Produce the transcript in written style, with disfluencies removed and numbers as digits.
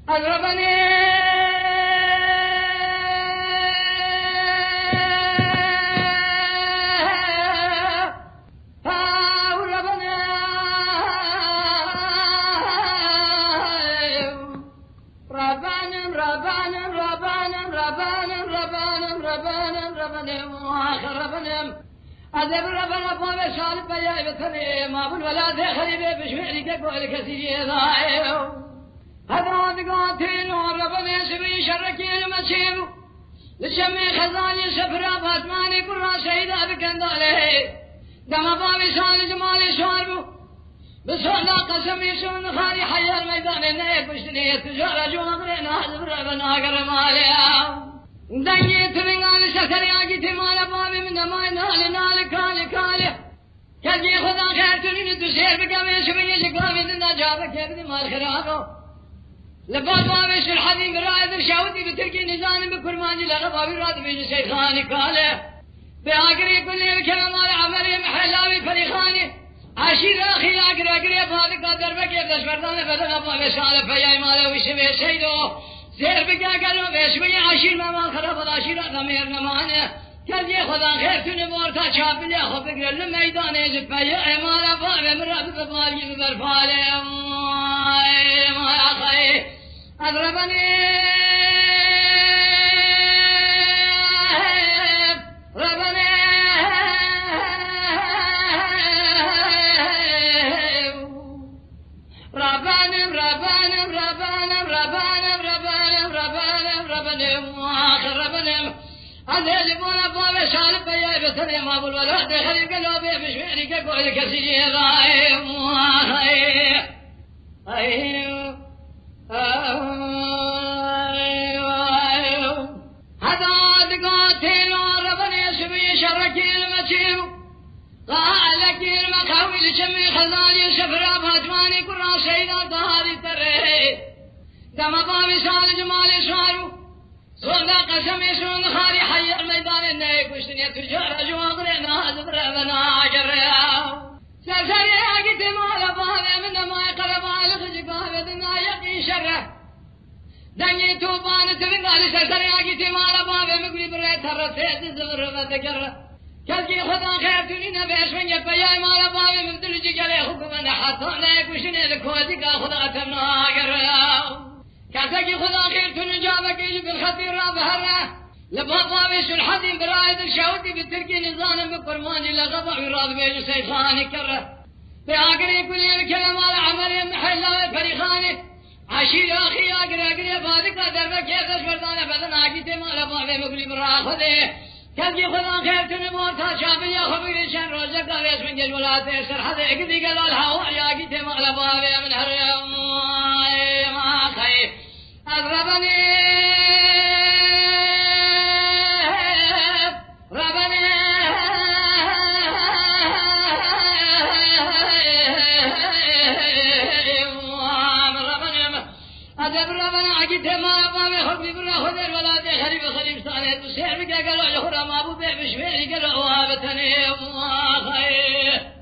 اضربني أذب ربنا قام شال بيا بثني ما بن ولا ذخري بشويري كقول كثير ضايع هذا قاتل ربنا سبي شركي المسيب لشمي خزاني سفرا فاطماني كرا شهيدا بكنداله دم بابي شال جمالي شاربو بسونا قسمي شون خالي حي الميدان نيك بشني تجارة جو أمرنا أذب ربنا قرمالي دنگی ترنگال شکری آگی تیمالا بابی من دمائی نال کالی کجی خدا خیر تنین تو شیر بکمی شبنی شکامی دندا جابا کبدی مال خرابو لباد بابی شرحدی برای در شاوتی بترکی نزانی بکرمانجی لغا بابی رات بیجو شیخانی کالی بی آگری کلی بکرم مال عمری محلاوی فریخانی عشیر آخی آگری بابی قدر بکی دشبردان بدل بابی شال فیای مالا ویشی بیشیدو زیر بگا گلو بیشوی عشیر ممان خراب العشیر غمیر نمانه کجی خدا خیر تونه مورتا چاپیلی خو بگرل میدانه زفیه امالا بابه مرد ببالی برفاله امالا خیه اضربنی هذا يبغى بابا شال بيا بثني ما بقول ولا دخل قلبي بشويري كقول كثير غايم هذا قاتل ربنا سبي شركي المسيو قال كير مخاوي لشمي خزاني شفرا فاطماني كرا شيدا ظهري تري دم بابي شال جمالي شارو سونا قسمي شون خالي حي الميدان النيك وشتني تجار جوابنا نازب ربنا جريا سلسلي اجت مال بابي من ما يقرب على خجبه بدنا يقي شره دني توبان تبنال سلسلي اجت مال بابي مغري بري ترفت زبر بتكر كلكي خدا خير تنين بيش من يبيا مال بابي مبدل جلي حكمنا حتى نيك وشني لكوزي خدا تمنا جريا كاتجي خدا خير تنجابك يجي بالخطير رابهره لبابا بيش الحديم برايد الشوتي بتركي نظام بقرماني لغبا يراد بيجو سيخاني كره بآقري كل الكلام على عمل محلا فريخاني عشير اخي اقري بادك دربك كيف شردانه بدن اگيته مال بابي مغلي براخده كاتجي خدا خير تنموتا شابي يا خبير شان روزك دارس من جلولاته سرحد اگدي قال الهوا يا اگيته مال بابي من هرم ما خير اضربني ما بابي خبي برا خدر ولا دي خريب خريب صالح تسير بك قالوا يخرم ابو بيع بشويري قالوا وابتني ما خير